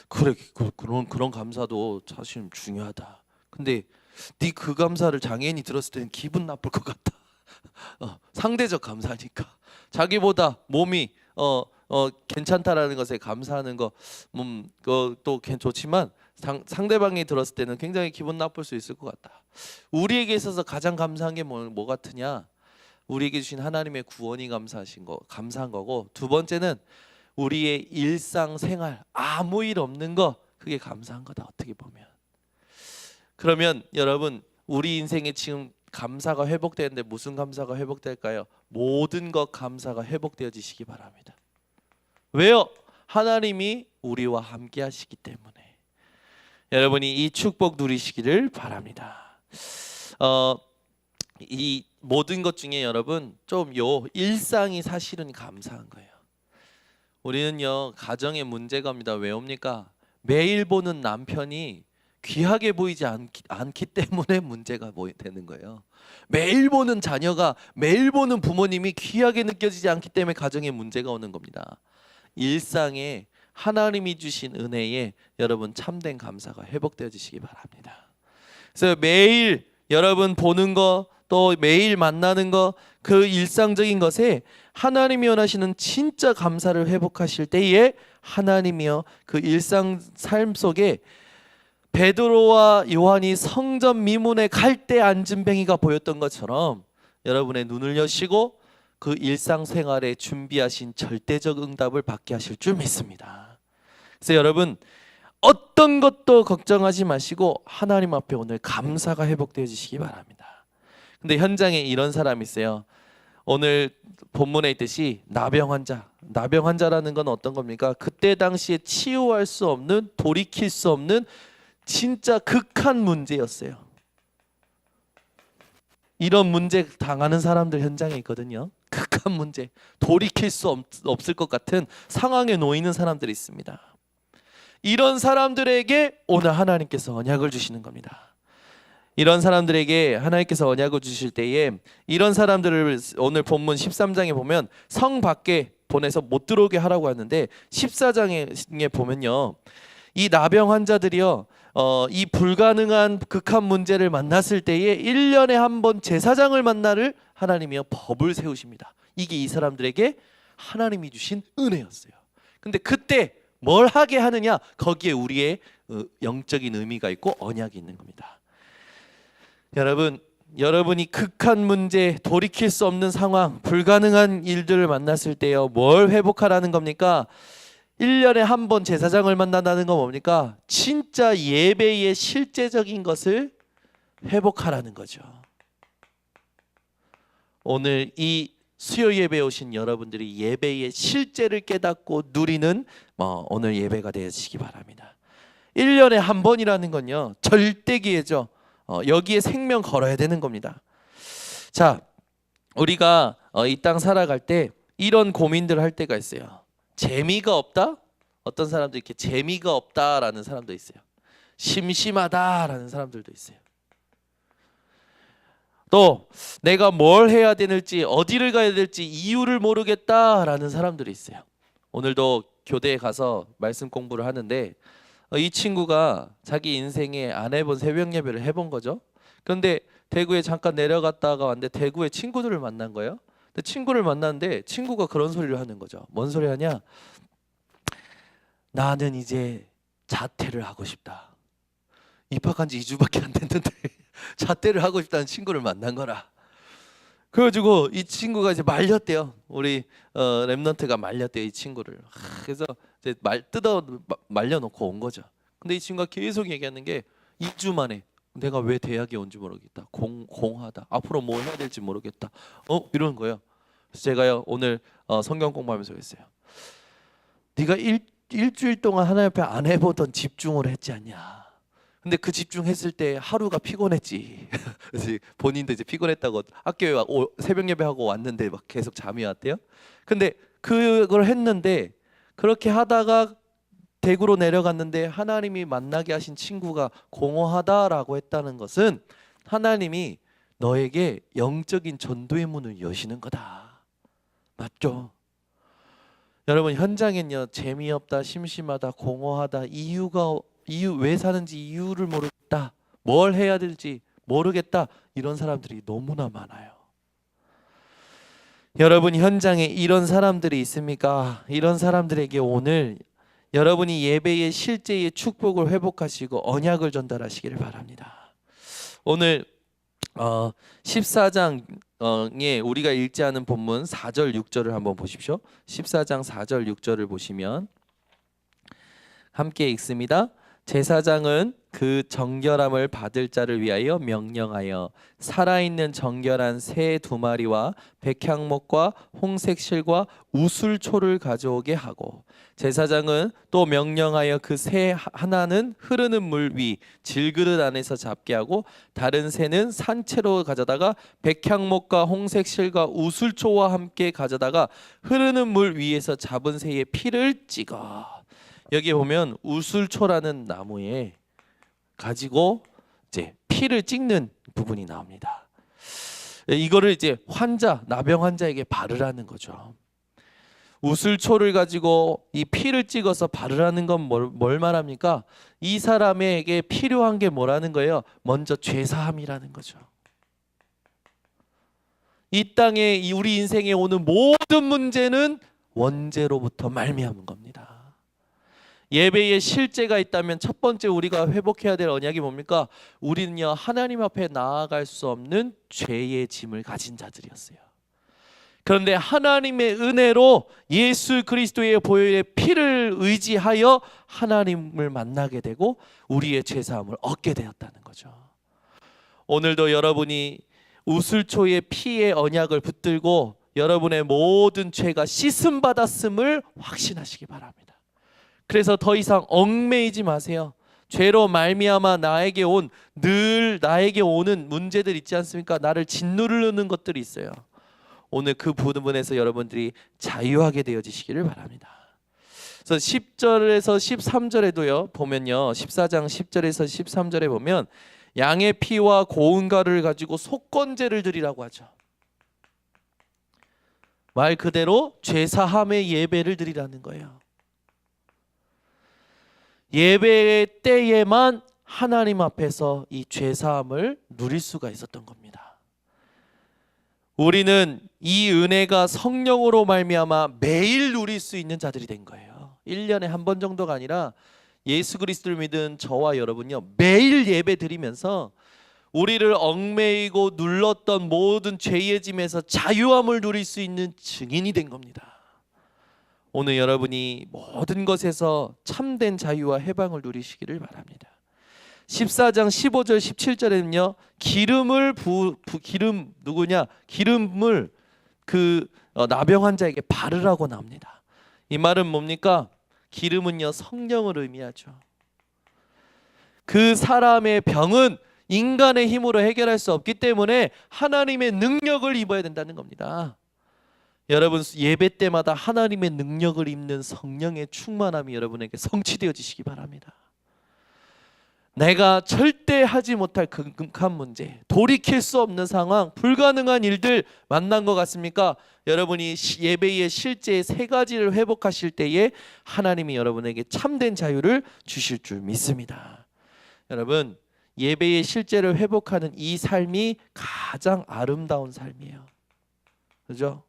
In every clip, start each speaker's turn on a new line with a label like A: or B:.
A: 그래, 그런 감사도 사실 중요하다. 근데 네 그 감사를 장애인이 들었을 때는 기분 나쁠 것 같다. 상대적 감사니까 자기보다 몸이 괜찮다라는 것에 감사하는 거, 그것도 좋지만 상대방이 들었을 때는 굉장히 기분 나쁠 수 있을 것 같다. 우리에게 있어서 가장 감사한 게 뭐 같으냐? 우리에게 주신 하나님의 구원이 감사한 거고, 두 번째는 우리의 일상생활 아무 일 없는 거, 그게 감사한 거다 어떻게 보면. 그러면 여러분, 우리 인생에 지금 감사가 회복되는데 무슨 감사가 회복될까요? 모든 것 감사가 회복되어지시기 바랍니다. 왜요? 하나님이 우리와 함께 하시기 때문에. 여러분이 이 축복 누리시기를 바랍니다. 이 모든 것 중에 여러분 좀 일상이 사실은 감사한 거예요. 우리는요 가정의 문제가 옵니다. 왜 옵니까? 매일 보는 남편이 귀하게 보이지 않기 때문에 문제가 되는 거예요. 매일 보는 자녀가, 매일 보는 부모님이 귀하게 느껴지지 않기 때문에 가정에 문제가 오는 겁니다. 일상에 하나님이 주신 은혜에 여러분 참된 감사가 회복되어지시기 바랍니다. 그래서 매일 여러분 보는 거, 또 매일 만나는 거, 그 일상적인 것에 하나님이 원하시는 진짜 감사를 회복하실 때에 하나님이요 그 일상 삶 속에 베드로와 요한이 성전 미문에 갈대 안진뱅이가 보였던 것처럼 여러분의 눈을 여시고 그 일상생활에 준비하신 절대적 응답을 받게 하실 줄 믿습니다. 그래서 여러분 어떤 것도 걱정하지 마시고 하나님 앞에 오늘 감사가 회복되어지시기 바랍니다. 근데 현장에 이런 사람이 있어요. 오늘 본문에 있듯이 나병 환자라는 건 어떤 겁니까? 그때 당시에 치유할 수 없는, 돌이킬 수 없는 진짜 극한 문제였어요. 이런 문제 당하는 사람들 현장에 있거든요. 극한 문제, 돌이킬 수 없을 것 같은 상황에 놓이는 사람들이 있습니다. 이런 사람들에게 오늘 하나님께서 언약을 주시는 겁니다. 이런 사람들에게 하나님께서 언약을 주실 때에 이런 사람들을 오늘 본문 13장에 보면 성 밖에 보내서 못 들어오게 하라고 하는데 14장에 보면요, 이 나병 환자들이요 이 불가능한 극한 문제를 만났을 때에 1년에 한 번 제사장을 만나를 하나님이요 법을 세우십니다. 이게 이 사람들에게 하나님이 주신 은혜였어요. 근데 그때 뭘 하게 하느냐, 거기에 우리의 영적인 의미가 있고 언약이 있는 겁니다. 여러분이 극한 문제, 돌이킬 수 없는 상황, 불가능한 일들을 만났을 때요 뭘 회복하라는 겁니까? 1년에 한 번 제사장을 만난다는 건 뭡니까? 진짜 예배의 실제적인 것을 회복하라는 거죠. 오늘 이 수요 예배에 오신 여러분들이 예배의 실제를 깨닫고 누리는 오늘 예배가 되시기 바랍니다. 1년에 한 번이라는 건요 절대 기회죠. 여기에 생명 걸어야 되는 겁니다. 자, 우리가 이 땅 살아갈 때 이런 고민들을 할 때가 있어요. 재미가 없다? 어떤 사람도 이렇게 재미가 없다라는 사람도 있어요. 심심하다라는 사람들도 있어요. 또 내가 뭘 해야 되는지, 어디를 가야 될지 이유를 모르겠다라는 사람들이 있어요. 오늘도 교대에 가서 말씀 공부를 하는데 이 친구가 자기 인생에 안 해본 새벽 예배를 해본 거죠. 그런데 대구에 잠깐 내려갔다가 왔는데 대구에 친구들을 만난 거예요. 근데 친구를 만났는데 친구가 그런 소리를 하는 거죠. 뭔 소리 하냐? 나는 이제 자퇴를 하고 싶다. 입학한 지 2주밖에 안 됐는데 자퇴를 하고 싶다는 친구를 만난 거라. 그래가지고 이 친구가 이제 말렸대요. 우리 랩넌트가 말렸대요 이 친구를. 그래서 이제 말려놓고 온 거죠. 근데 이 친구가 계속 얘기하는 게 2주 만에 내가 왜 대학에 온지 모르겠다. 공하다. 앞으로 뭐 해야 될지 모르겠다. 이러는 거예요. 그래서 제가요 오늘 성경 공부하면서 했어요. 네가 일주일 동안 하나님 앞에 안 해보던 집중을 했지 않냐. 근데 그 집중했을 때 하루가 피곤했지. 그래서 본인도 이제 피곤했다고 학교에 새벽 예배하고 왔는데 막 계속 잠이 왔대요. 근데 그걸 했는데 그렇게 하다가 대구로 내려갔는데 하나님이 만나게 하신 친구가 공허하다라고 했다는 것은 하나님이 너에게 영적인 전도의 문을 여시는 거다. 맞죠? 여러분 현장엔요 재미없다, 심심하다, 공허하다, 이유 왜 사는지 이유를 모르겠다, 뭘 해야 될지 모르겠다, 이런 사람들이 너무나 많아요. 여러분 현장에 이런 사람들이 있습니까? 이런 사람들에게 오늘 여러분이 예배의 실제의 축복을 회복하시고 언약을 전달하시기를 바랍니다. 오늘 14장에 우리가 읽지 않은 본문 4절 6절을 한번 보십시오. 14장 4절 6절을 보시면 함께 읽습니다. 제사장은 그 정결함을 받을 자를 위하여 명령하여 살아있는 정결한 새 2마리와 백향목과 홍색 실과 우슬초를 가져오게 하고, 제사장은 또 명령하여 그 새 하나는 흐르는 물 위 질그릇 안에서 잡게 하고, 다른 새는 산채로 가져다가 백향목과 홍색 실과 우슬초와 함께 가져다가 흐르는 물 위에서 잡은 새의 피를 찍어. 여기 보면 우슬초라는 나무에 가지고 이제 피를 찍는 부분이 나옵니다. 이거를 이제 나병 환자에게 바르라는 거죠. 우슬초를 가지고 이 피를 찍어서 바르라는 건 뭘 말합니까? 이 사람에게 필요한 게 뭐라는 거예요? 먼저 죄사함이라는 거죠. 이 땅에 우리 인생에 오는 모든 문제는 원죄로부터 말미암은 겁니다. 예배에 실제가 있다면 첫 번째 우리가 회복해야 될 언약이 뭡니까? 우리는요 하나님 앞에 나아갈 수 없는 죄의 짐을 가진 자들이었어요. 그런데 하나님의 은혜로 예수 그리스도의 보혈의 피를 의지하여 하나님을 만나게 되고 우리의 죄사함을 얻게 되었다는 거죠. 오늘도 여러분이 우슬초의 피의 언약을 붙들고 여러분의 모든 죄가 씻음 받았음을 확신하시기 바랍니다. 그래서 더 이상 얽매이지 마세요. 죄로 말미암아 나에게 오는 문제들 있지 않습니까? 나를 짓누르는 것들이 있어요. 오늘 그 부분에서 여러분들이 자유하게 되어지시기를 바랍니다. 그래서 10절에서 13절에도요 보면요, 14장 10절에서 13절에 보면 양의 피와 고운 가루를 가지고 속건제를 드리라고 하죠. 말 그대로 죄사함의 예배를 드리라는 거예요. 예배 때에만 하나님 앞에서 이 죄사함을 누릴 수가 있었던 겁니다. 우리는 이 은혜가 성령으로 말미암아 매일 누릴 수 있는 자들이 된 거예요. 1년에 한 번 정도가 아니라 예수 그리스도를 믿은 저와 여러분요 매일 예배 드리면서 우리를 얽매이고 눌렀던 모든 죄의 짐에서 자유함을 누릴 수 있는 증인이 된 겁니다. 오늘 여러분이 모든 것에서 참된 자유와 해방을 누리시기를 바랍니다. 14장 15절 17절에는요 기름을 그 나병 환자에게 바르라고 나옵니다. 이 말은 뭡니까? 기름은요 성령을 의미하죠. 그 사람의 병은 인간의 힘으로 해결할 수 없기 때문에 하나님의 능력을 입어야 된다는 겁니다. 여러분 예배 때마다 하나님의 능력을 입는 성령의 충만함이 여러분에게 성취되어지시기 바랍니다. 내가 절대 하지 못할 극한 문제, 돌이킬 수 없는 상황, 불가능한 일들 만난 것 같습니까? 여러분이 예배의 실제 3가지를 회복하실 때에 하나님이 여러분에게 참된 자유를 주실 줄 믿습니다. 여러분 예배의 실제를 회복하는 이 삶이 가장 아름다운 삶이에요. 그죠?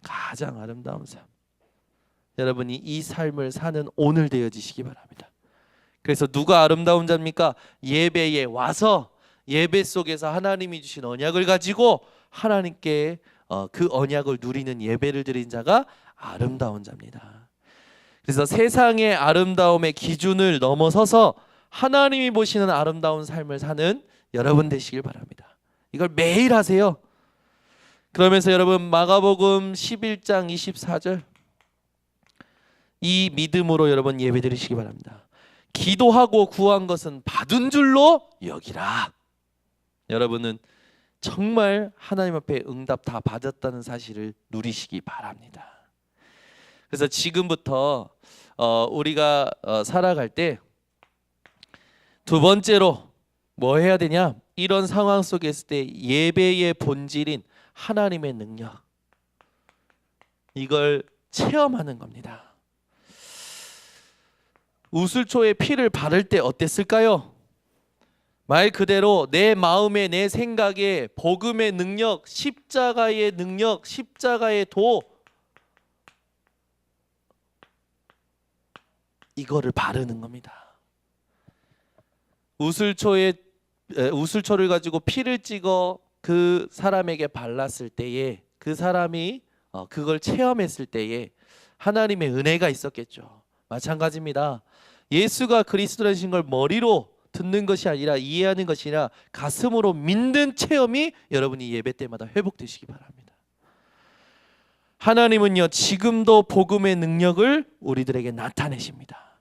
A: 가장 아름다운 삶. 여러분이 이 삶을 사는 오늘 되어지시기 바랍니다. 그래서 누가 아름다운 자입니까? 예배에 와서 예배 속에서 하나님이 주신 언약을 가지고 하나님께 그 언약을 누리는 예배를 드린 자가 아름다운 자입니다. 그래서 세상의 아름다움의 기준을 넘어서서 하나님이 보시는 아름다운 삶을 사는 여러분 되시길 바랍니다. 이걸 매일 하세요. 그러면서 여러분 마가복음 11장 24절 이 믿음으로 여러분 예배 드리시기 바랍니다. 기도하고 구한 것은 받은 줄로 여기라. 여러분은 정말 하나님 앞에 응답 다 받았다는 사실을 누리시기 바랍니다. 그래서 지금부터 우리가 살아갈 때 두 번째로 뭐 해야 되냐? 이런 상황 속에 있을 때 예배의 본질인 하나님의 능력, 이걸 체험하는 겁니다. 우슬초에 피를 바를 때 어땠을까요? 말 그대로 내 마음에 내 생각에 복음의 능력, 십자가의 능력, 십자가의 도, 이거를 바르는 겁니다. 우슬초를 가지고 피를 찍어 그 사람에게 발랐을 때에 그 사람이 그걸 체험했을 때에 하나님의 은혜가 있었겠죠. 마찬가지입니다. 예수가 그리스도라신 걸 머리로 듣는 것이 아니라 이해하는 것이 아니라 가슴으로 믿는 체험이 여러분이 예배 때마다 회복되시기 바랍니다. 하나님은요, 지금도 복음의 능력을 우리들에게 나타내십니다.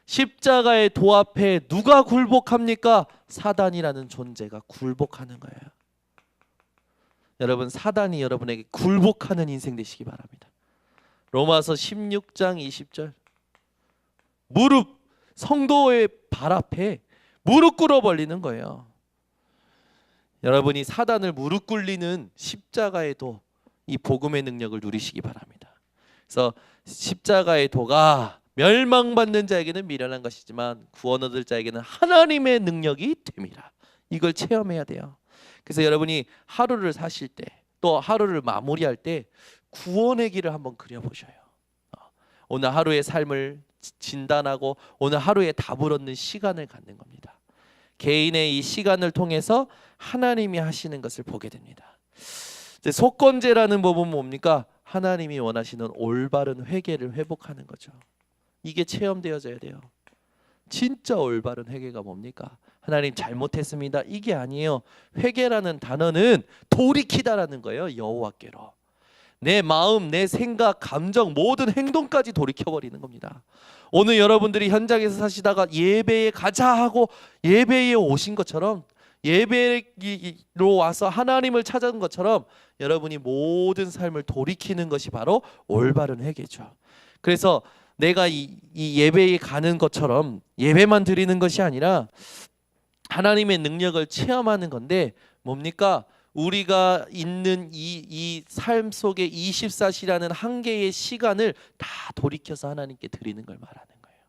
A: 십자가의 도 앞에 누가 굴복합니까? 사단이라는 존재가 굴복하는 거예요. 여러분, 사단이 여러분에게 굴복하는 인생 되시기 바랍니다. 로마서 16장 20절, 성도의 발 앞에 무릎 꿇어 벌리는 거예요. 여러분이 사단을 무릎 꿇리는 십자가의 도, 이 복음의 능력을 누리시기 바랍니다. 그래서 십자가의 도가 멸망받는 자에게는 미련한 것이지만 구원 얻을 자에게는 하나님의 능력이 됩니다. 이걸 체험해야 돼요. 그래서 여러분이 하루를 사실 때, 또 하루를 마무리할 때 구원의 길을 한번 그려보셔요. 오늘 하루의 삶을 진단하고 오늘 하루에 답을 얻는 시간을 갖는 겁니다. 개인의 이 시간을 통해서 하나님이 하시는 것을 보게 됩니다. 속건제라는 법은 뭡니까? 하나님이 원하시는 올바른 회개를 회복하는 거죠. 이게 체험되어져야 돼요. 진짜 올바른 회개가 뭡니까? 하나님 잘못했습니다, 이게 아니에요. 회개라는 단어는 돌이키다라는 거예요. 여호와께로 내 마음, 내 생각, 감정, 모든 행동까지 돌이켜버리는 겁니다. 오늘 여러분들이 현장에서 사시다가 예배에 가자 하고 예배에 오신 것처럼, 예배로 와서 하나님을 찾은 것처럼 여러분이 모든 삶을 돌이키는 것이 바로 올바른 회개죠. 그래서 내가 이 예배에 가는 것처럼 예배만 드리는 것이 아니라 하나님의 능력을 체험하는 건데 뭡니까? 우리가 있는 이 삶 속에 24시라는 한 개의 시간을 다 돌이켜서 하나님께 드리는 걸 말하는 거예요.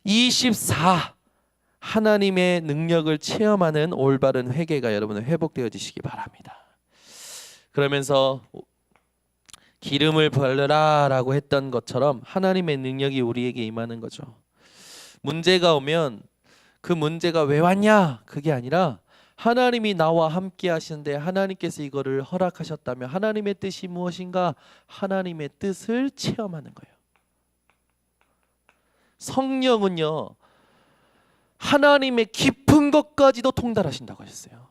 A: 24 하나님의 능력을 체험하는 올바른 회개가 여러분은 회복되어지시기 바랍니다. 그러면서 기름을 바르라 라고 했던 것처럼 하나님의 능력이 우리에게 임하는 거죠. 문제가 오면 그 문제가 왜 왔냐? 그게 아니라 하나님이 나와 함께 하시는데 하나님께서 이거를 허락하셨다면 하나님의 뜻이 무엇인가? 하나님의 뜻을 체험하는 거예요. 성령은요, 하나님의 깊은 것까지도 통달하신다고 하셨어요.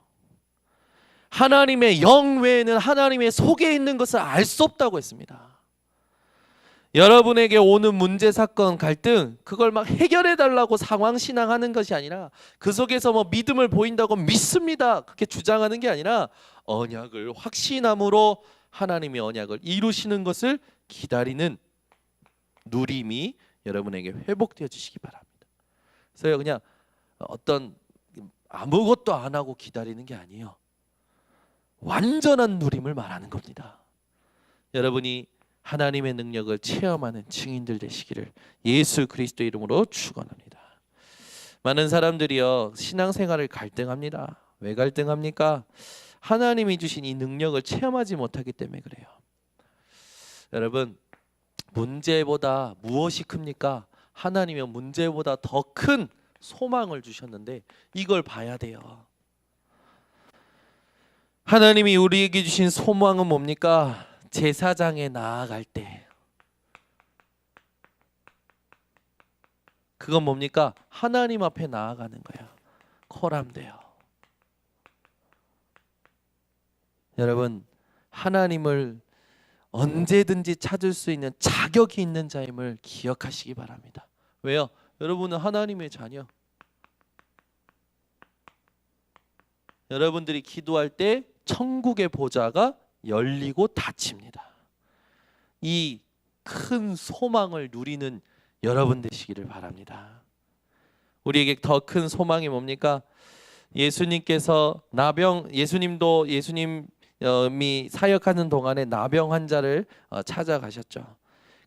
A: 하나님의 영 외에는 하나님의 속에 있는 것을 알 수 없다고 했습니다. 여러분에게 오는 문제, 사건, 갈등, 그걸 막 해결해 달라고 상황 신앙하는 것이 아니라 그 속에서 뭐 믿음을 보인다고 믿습니다 그렇게 주장하는 게 아니라 언약을 확신함으로 하나님의 언약을 이루시는 것을 기다리는 누림이 여러분에게 회복되어 주시기 바랍니다. 그래서 그냥 어떤 아무것도 안 하고 기다리는 게 아니에요. 완전한 누림을 말하는 겁니다. 여러분이 하나님의 능력을 체험하는 증인들 되시기를 예수 그리스도 이름으로 축원합니다. 많은 사람들이요, 신앙생활을 갈등합니다. 왜 갈등합니까? 하나님이 주신 이 능력을 체험하지 못하기 때문에 그래요. 여러분, 문제보다 무엇이 큽니까? 하나님은 문제보다 더 큰 소망을 주셨는데 이걸 봐야 돼요. 하나님이 우리에게 주신 소망은 뭡니까? 제사장에 나아갈 때 그건 뭡니까? 하나님 앞에 나아가는 거야. 코람데요. 여러분, 하나님을 언제든지 찾을 수 있는 자격이 있는 자임을 기억하시기 바랍니다. 왜요? 여러분은 하나님의 자녀. 여러분들이 기도할 때 천국의 보좌가 열리고 닫힙니다. 이 큰 소망을 누리는 여러분 되시기를 바랍니다. 우리에게 더 큰 소망이 뭡니까? 예수님께서 예수님 사역하는 동안에 나병 환자를 찾아가셨죠.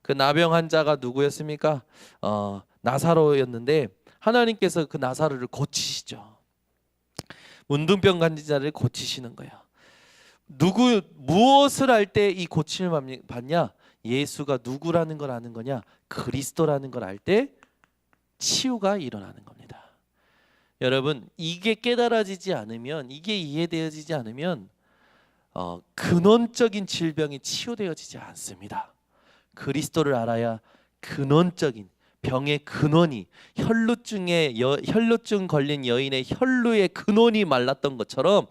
A: 그 나병 환자가 누구였습니까? 나사로였는데 하나님께서 그 나사로를 고치시죠. 문둥병 환자를 고치시는 거예요. 무엇을 할 때 이 고침을 받냐? 예수가 누구라는 걸 아는 거냐? 그리스도라는 걸 알 때 치유가 일어나는 겁니다. 여러분, 이게 깨달아지지 않으면, 이게 이해되어지지 않으면 근원적인 질병이 치유되어지지 않습니다. 그리스도를 알아야 근원적인 병의 근원이, 혈루증 걸린 여인의 혈루의 근원이 말랐던 것처럼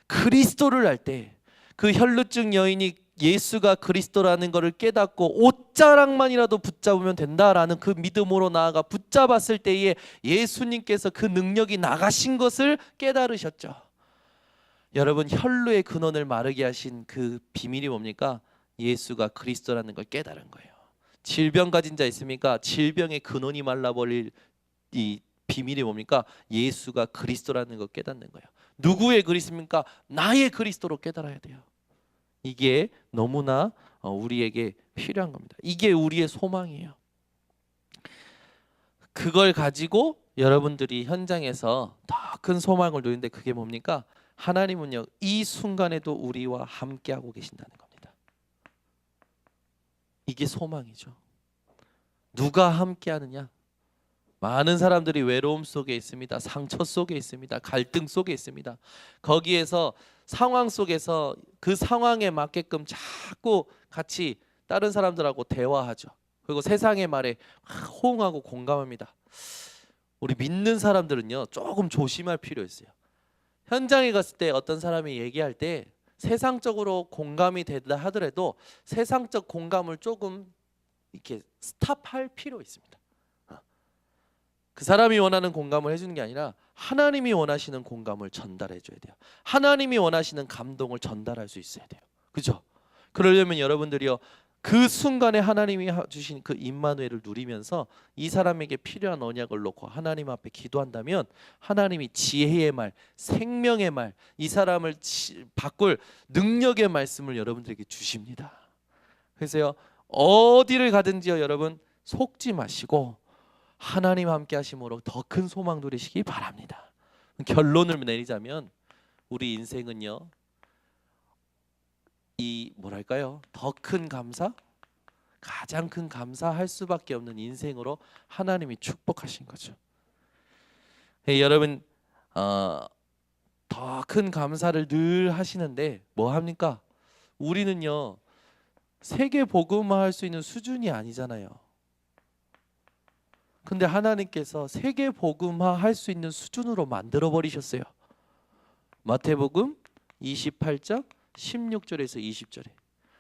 A: 그리스도를 알 때 그 혈루증 여인이 예수가 그리스도라는 것을 깨닫고 옷자락만이라도 붙잡으면 된다라는 그 믿음으로 나아가 붙잡았을 때에 예수님께서 그 능력이 나가신 것을 깨달으셨죠. 여러분, 혈루의 근원을 마르게 하신 그 비밀이 뭡니까? 예수가 그리스도라는 걸 깨달은 거예요. 질병 가진 자 있습니까? 질병의 근원이 말라버릴 이 비밀이 뭡니까? 예수가 그리스도라는 걸 깨닫는 거예요. 누구의 그리스도입니까? 나의 그리스도로 깨달아야 돼요. 이게 너무나 우리에게 필요한 겁니다. 이게 우리의 소망이에요. 그걸 가지고 여러분들이 현장에서 더 큰 소망을 누리는데 그게 뭡니까? 하나님은요, 이 순간에도 우리와 함께하고 계신다는 겁니다. 이게 소망이죠. 누가 함께하느냐? 많은 사람들이 외로움 속에 있습니다. 상처 속에 있습니다. 갈등 속에 있습니다. 거기에서 상황 속에서 그 상황에 맞게끔 자꾸 같이 다른 사람들하고 대화하죠. 그리고 세상의 말에 호응하고 공감합니다. 우리 믿는 사람들은요, 조금 조심할 필요 있어요. 현장에 갔을 때 어떤 사람이 얘기할 때 세상적으로 공감이 된다 하더라도 세상적 공감을 조금 이렇게 스탑할 필요 있습니다. 그 사람이 원하는 공감을 해주는 게 아니라 하나님이 원하시는 공감을 전달해 줘야 돼요. 하나님이 원하시는 감동을 전달할 수 있어야 돼요. 그죠? 그러려면 여러분들이요, 그 순간에 하나님이 주신 그 임마누엘을 누리면서 이 사람에게 필요한 언약을 놓고 하나님 앞에 기도한다면 하나님이 지혜의 말, 생명의 말, 이 사람을 바꿀 능력의 말씀을 여러분들에게 주십니다. 그래서요, 어디를 가든지요, 여러분 속지 마시고 하나님 함께 하심으로 더 큰 소망 누리시기 바랍니다. 결론을 내리자면 우리 인생은요, 이 뭐랄까요? 더 큰 감사? 가장 큰 감사할 수밖에 없는 인생으로 하나님이 축복하신 거죠. 여러분, 더 큰 감사를 늘 하시는데 뭐 합니까? 우리는요, 세계 복음화할 수 있는 수준이 아니잖아요. 근데 하나님께서 세계 복음화할 수 있는 수준으로 만들어 버리셨어요. 마태복음 28장 16절에서 20절에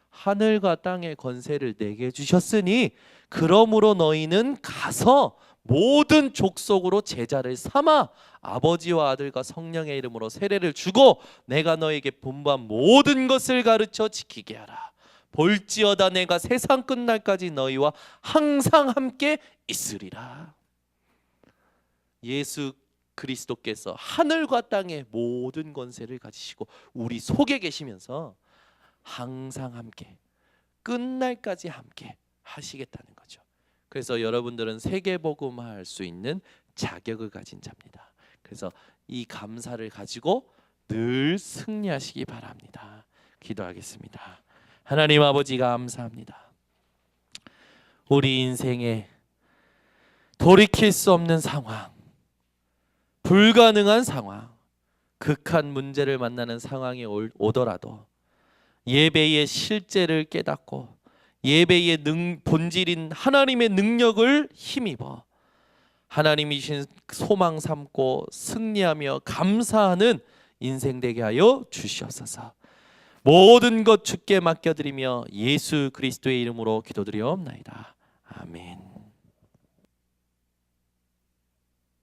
A: 하늘과 땅의 권세를 내게 주셨으니 그러므로 너희는 가서 모든 족속으로 제자를 삼아 아버지와 아들과 성령의 이름으로 세례를 주고 내가 너에게 분부한 모든 것을 가르쳐 지키게 하라. 볼지어다 내가 세상 끝날까지 너희와 항상 함께 있으리라. 예수 그리스도께서 하늘과 땅의 모든 권세를 가지시고 우리 속에 계시면서 항상 함께, 끝날까지 함께 하시겠다는 거죠. 그래서 여러분들은 세계복음화할 수 있는 자격을 가진 자입니다. 그래서 이 감사를 가지고 늘 승리하시기 바랍니다. 기도하겠습니다. 하나님 아버지, 감사합니다. 우리 인생에 돌이킬 수 없는 상황, 불가능한 상황, 극한 문제를 만나는 상황이 오더라도 예배의 실제를 깨닫고 예배의 본질인 하나님의 능력을 힘입어 하나님이신 소망 삼고 승리하며 감사하는 인생 되게 하여 주시옵소서. 모든 것 주께 맡겨드리며 예수 그리스도의 이름으로 기도드리옵나이다. 아멘.